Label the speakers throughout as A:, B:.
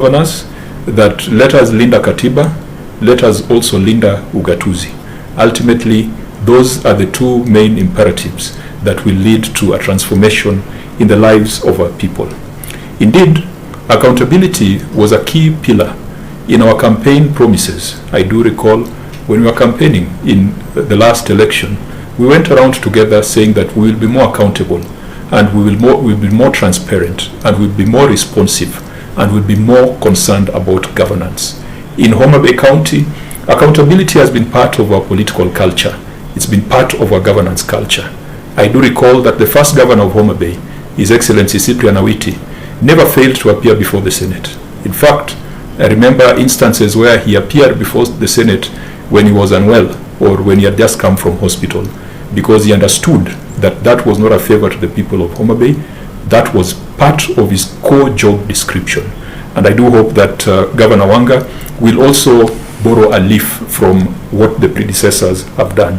A: governors that let us linda katiba, let us also linda ugatuzi. Ultimately, those are the two main imperatives that will lead to a transformation in the lives of our people. Indeed, accountability was a key pillar in our campaign promises. I do recall when we were campaigning in the last election, we went around together saying that we will be more accountable, and we will be more transparent, and we'll be more responsive, and we'll be more concerned about governance. In Homa Bay County, accountability has been part of our political culture. It's been part of our governance culture. I do recall that the first governor of Homa Bay, His Excellency Cyprian Awiti, never failed to appear before the Senate. In fact, I remember instances where he appeared before the Senate when he was unwell or when he had just come from hospital, because he understood that that was not a favor to the people of Homa Bay. That was part of his core job description. And I do hope that Governor Wanga will also borrow a leaf from what the predecessors have done.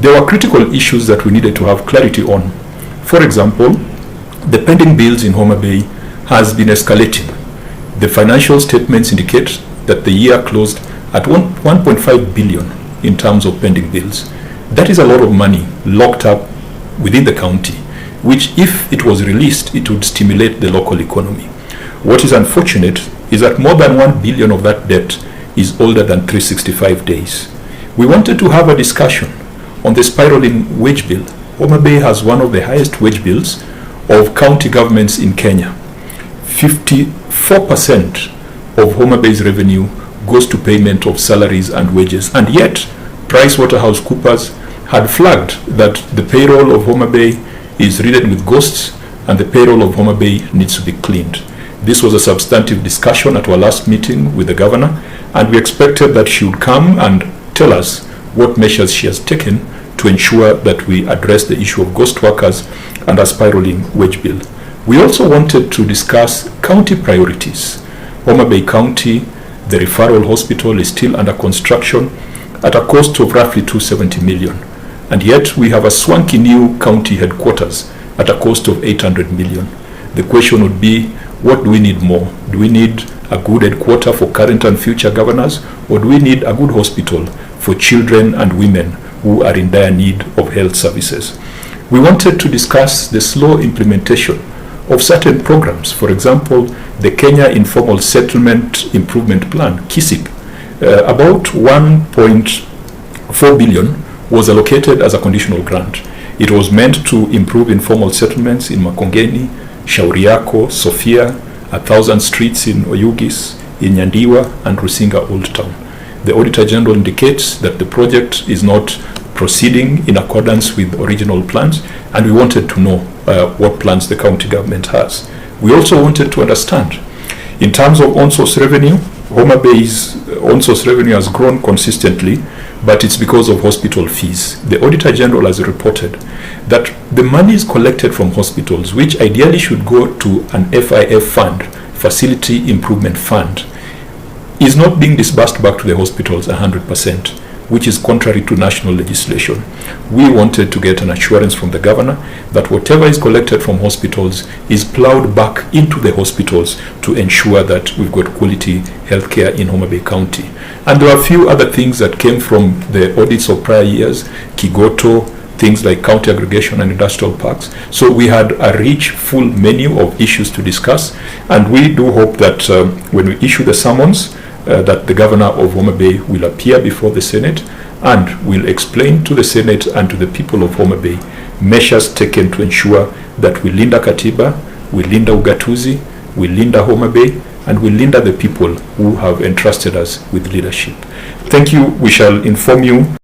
A: There were critical issues that we needed to have clarity on. For example, the pending bills in Homa Bay has been escalating. The financial statements indicate that the year closed at 1.5 billion in terms of pending bills. That is a lot of money locked up within the county, which if it was released, it would stimulate the local economy. What is unfortunate is that more than 1 billion of that debt is older than 365 days. We wanted to have a discussion on the spiraling wage bill. Homa Bay has one of the highest wage bills of county governments in Kenya. 54% of Homa Bay's revenue goes to payment of salaries and wages, and yet PricewaterhouseCoopers had flagged that the payroll of Homa Bay is ridden with ghosts and the payroll of Homa Bay needs to be cleaned. This was a substantive discussion at our last meeting with the governor, and we expected that she would come and tell us what measures she has taken to ensure that we address the issue of ghost workers and a spiraling wage bill. We also wanted to discuss county priorities. Homa Bay County, the referral hospital is still under construction at a cost of roughly 270 million. And yet we have a swanky new county headquarters at a cost of 800 million. The question would be, what do we need more? Do we need a good headquarter for current and future governors, or do we need a good hospital for children and women who are in dire need of health services? We wanted to discuss the slow implementation of certain programs. For example, the Kenya Informal Settlement Improvement Plan, KISIP. About 1.4 billion was allocated as a conditional grant. It was meant to improve informal settlements in Makongeni, Shauriako, Sofia, 1,000 streets in Oyugis, in Nyandiwa, and Rusinga Old Town. The Auditor General indicates that the project is not proceeding in accordance with original plans, and we wanted to know what plans the county government has. We also wanted to understand, in terms of on-source revenue, Homa Bay's on-source revenue has grown consistently, but it's because of hospital fees. The Auditor General has reported that the monies collected from hospitals, which ideally should go to an FIF fund, Facility Improvement Fund, is not being disbursed back to the hospitals 100%, which is contrary to national legislation. We wanted to get an assurance from the governor that whatever is collected from hospitals is plowed back into the hospitals to ensure that we've got quality healthcare in Homa Bay County. And there are a few other things that came from the audits of prior years, Kigoto, things like county aggregation and industrial parks. So we had a rich, full menu of issues to discuss, and we do hope that when we issue the summons, that the governor of Homa Bay will appear before the Senate and will explain to the Senate and to the people of Homa Bay measures taken to ensure that we linda Katiba, we linda Ugatuzi, we linda Homa Bay, and we linda the people who have entrusted us with leadership. Thank you. We shall inform you